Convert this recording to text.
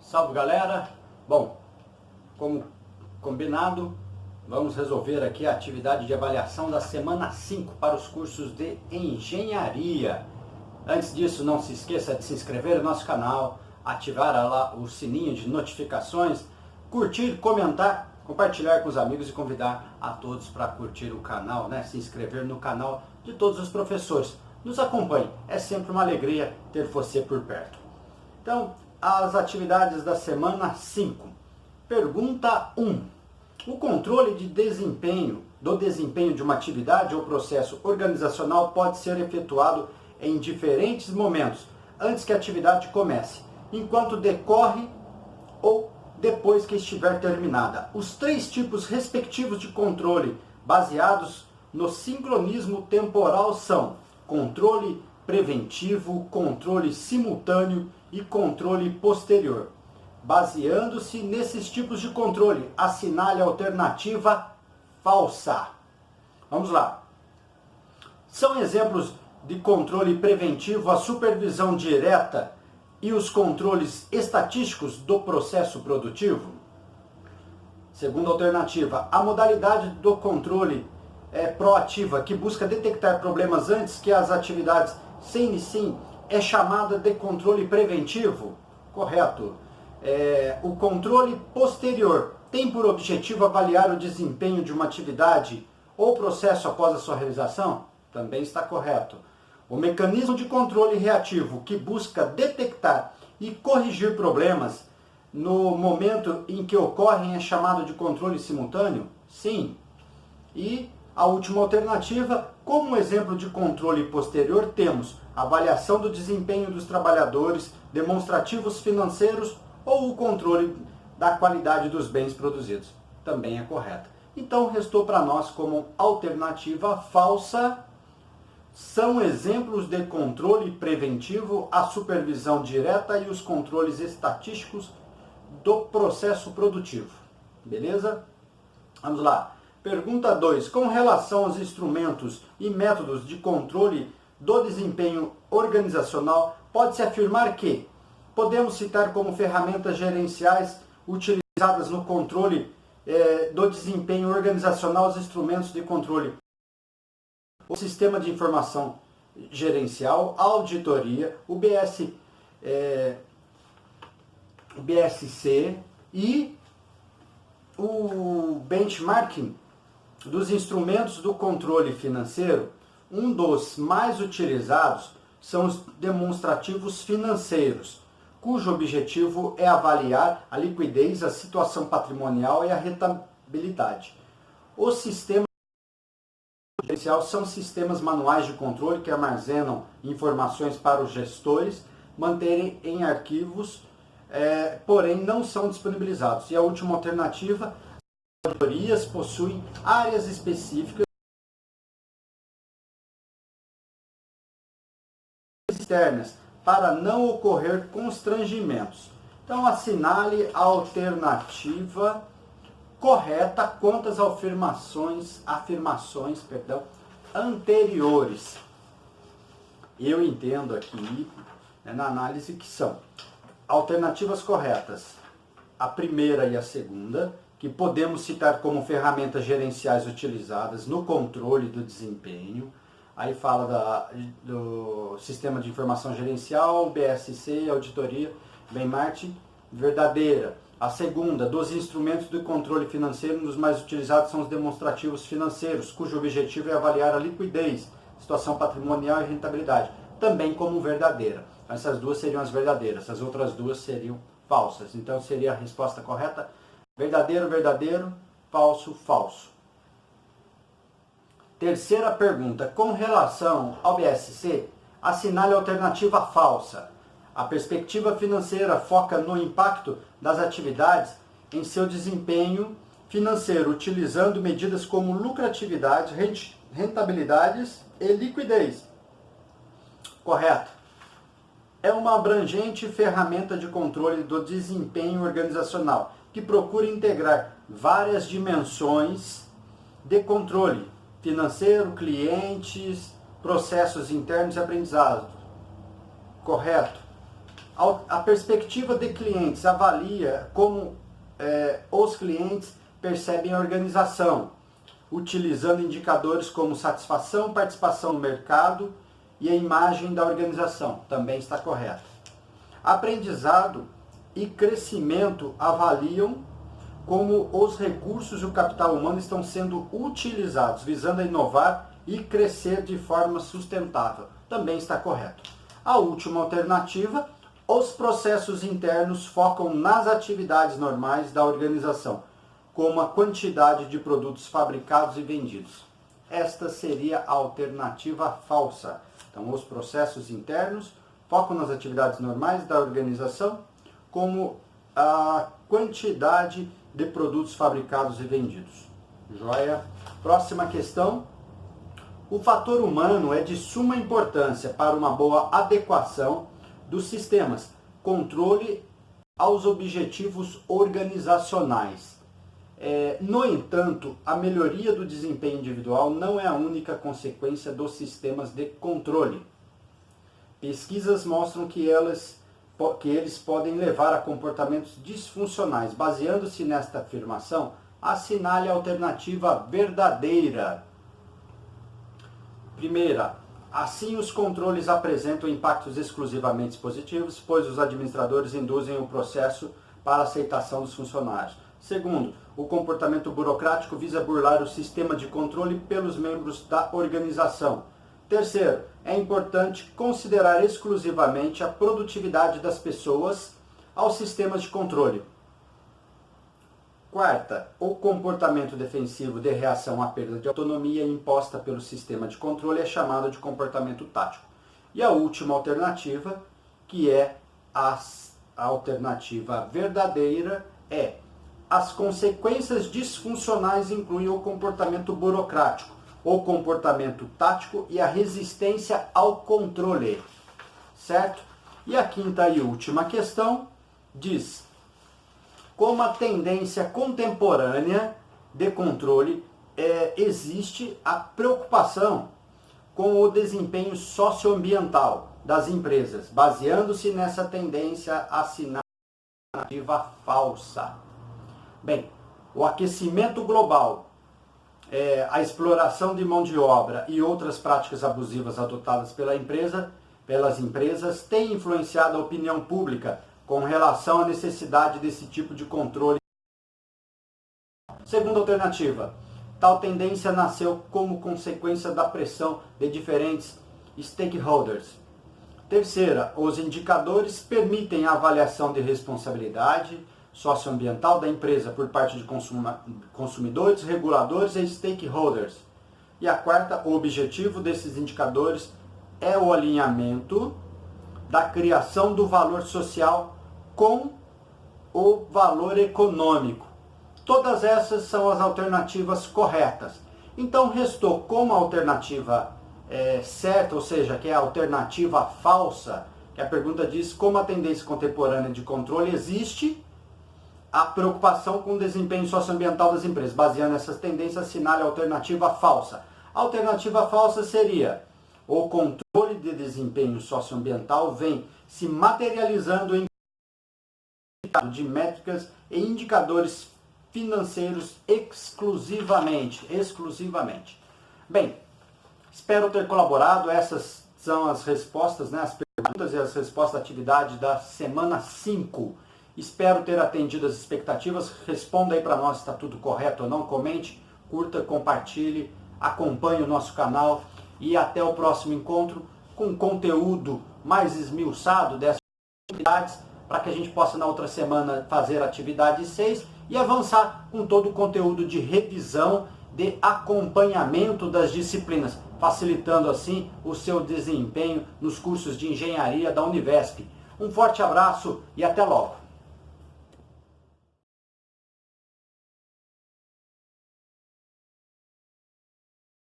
Salve, galera! Bom, como combinado, vamos resolver aqui a atividade de avaliação da semana 5 para os cursos de engenharia. Antes disso, não se esqueça de se inscrever no nosso canal, ativar lá o sininho de notificações, curtir, comentar, compartilhar com os amigos e convidar a todos para curtir o canal, né? Se inscrever no canal de todos os professores. Nos acompanhe, é sempre uma alegria ter você por perto. Então, as atividades da semana 5. Pergunta 1. O controle de desempenho, de uma atividade ou processo organizacional pode ser efetuado em diferentes momentos, antes que a atividade comece, enquanto decorre ou depois que estiver terminada. Os 3 tipos respectivos de controle, baseados no sincronismo temporal, são controle preventivo, controle simultâneo e controle posterior. Baseando-se nesses tipos de controle, assinale a alternativa falsa. Vamos lá. São exemplos de controle preventivo a supervisão direta e os controles estatísticos do processo produtivo? Segunda alternativa, a modalidade do controle proativa, que busca detectar problemas antes que as atividades se iniciem, é chamada de controle preventivo? Correto. O controle posterior tem por objetivo avaliar o desempenho de uma atividade ou processo após a sua realização? Também está correto. O mecanismo de controle reativo, que busca detectar e corrigir problemas no momento em que ocorrem, é chamado de controle simultâneo? Sim. E a última alternativa, como exemplo de controle posterior, temos avaliação do desempenho dos trabalhadores, demonstrativos financeiros ou o controle da qualidade dos bens produzidos. Também é correto. Então, restou para nós como alternativa falsa. São exemplos de controle preventivo a supervisão direta e os controles estatísticos do processo produtivo. Beleza? Vamos lá. Pergunta 2. Com relação aos instrumentos e métodos de controle do desempenho organizacional, pode-se afirmar que podemos citar como ferramentas gerenciais utilizadas no controle do desempenho organizacional os instrumentos de controle: o Sistema de Informação Gerencial, a auditoria, o BSC e o benchmarking dos instrumentos do controle financeiro. Um dos mais utilizados são os demonstrativos financeiros, cujo objetivo é avaliar a liquidez, a situação patrimonial e a rentabilidade. Os sistemas gerencial são sistemas manuais de controle que armazenam informações para os gestores manterem em arquivos, porém não são disponibilizados. E a última alternativa, as auditorias possuem áreas específicas externas para não ocorrer constrangimentos. Então, assinale a alternativa correta quanto às afirmações anteriores. Eu entendo aqui, na análise, que são alternativas corretas, a primeira e a segunda, que podemos citar como ferramentas gerenciais utilizadas no controle do desempenho. Aí fala do Sistema de Informação Gerencial, BSC, auditoria, benchmarking, verdadeira. A segunda, dos instrumentos de controle financeiro, um dos mais utilizados são os demonstrativos financeiros, cujo objetivo é avaliar a liquidez, situação patrimonial e rentabilidade, também como verdadeira. Essas duas seriam as verdadeiras, as outras duas seriam falsas. Então seria a resposta correta: verdadeiro, verdadeiro, falso, falso. Terceira pergunta, com relação ao BSC, assinale a alternativa falsa. A perspectiva financeira foca no impacto das atividades em seu desempenho financeiro, utilizando medidas como lucratividade, rentabilidades e liquidez. Correto. É uma abrangente ferramenta de controle do desempenho organizacional, que procura integrar várias dimensões de controle: financeiro, clientes, processos internos e aprendizado. Correto. A perspectiva de clientes avalia como os clientes percebem a organização, utilizando indicadores como satisfação, participação no mercado e a imagem da organização. Também está correto. Aprendizado e crescimento avaliam como os recursos e o capital humano estão sendo utilizados, visando a inovar e crescer de forma sustentável. Também está correto. A última alternativa, os processos internos focam nas atividades normais da organização, como a quantidade de produtos fabricados e vendidos. Esta seria a alternativa falsa. Então, os processos internos focam nas atividades normais da organização, como a quantidade de produtos fabricados e vendidos. Joia? Próxima questão. O fator humano é de suma importância para uma boa adequação dos sistemas, controle aos objetivos organizacionais. No entanto, a melhoria do desempenho individual não é a única consequência dos sistemas de controle. Pesquisas mostram que eles podem levar a comportamentos disfuncionais. Baseando-se nesta afirmação, assinale a alternativa verdadeira. Primeira, assim os controles apresentam impactos exclusivamente positivos, pois os administradores induzem o processo para a aceitação dos funcionários. Segundo, o comportamento burocrático visa burlar o sistema de controle pelos membros da organização. Terceiro, é importante considerar exclusivamente a produtividade das pessoas aos sistemas de controle. Quarta, o comportamento defensivo de reação à perda de autonomia imposta pelo sistema de controle é chamado de comportamento tático. E a última alternativa, que é a alternativa verdadeira, as consequências disfuncionais incluem o comportamento burocrático, o comportamento tático e a resistência ao controle. Certo? E a quinta e última questão diz: como a tendência contemporânea de controle, existe a preocupação com o desempenho socioambiental das empresas. Baseando-se nessa tendência, assinar a alternativa falsa. Bem, o aquecimento global, a exploração de mão de obra e outras práticas abusivas adotadas pelas empresas têm influenciado a opinião pública com relação à necessidade desse tipo de controle. Segunda alternativa, tal tendência nasceu como consequência da pressão de diferentes stakeholders. Terceira, os indicadores permitem a avaliação de responsabilidade socioambiental da empresa por parte de consumidores, reguladores e stakeholders. E a quarta, o objetivo desses indicadores é o alinhamento da criação do valor social com o valor econômico. Todas essas são as alternativas corretas. Então restou como alternativa certa, ou seja, que é a alternativa falsa, que a pergunta diz como a tendência contemporânea de controle existe a preocupação com o desempenho socioambiental das empresas. Baseando nessas tendências, assinale a alternativa falsa. A alternativa falsa seria: o controle de desempenho socioambiental vem se materializando em de métricas e indicadores financeiros exclusivamente. Bem, espero ter colaborado. Essas são as respostas, as perguntas e as respostas da atividade da semana 5. Espero ter atendido as expectativas. Responda aí para nós se está tudo correto ou não. Comente, curta, compartilhe, acompanhe o nosso canal e até o próximo encontro com conteúdo mais esmiuçado dessas atividades, para que a gente possa na outra semana fazer a atividade 6 e avançar com todo o conteúdo de revisão, de acompanhamento das disciplinas, facilitando assim o seu desempenho nos cursos de engenharia da Univesp. Um forte abraço e até logo!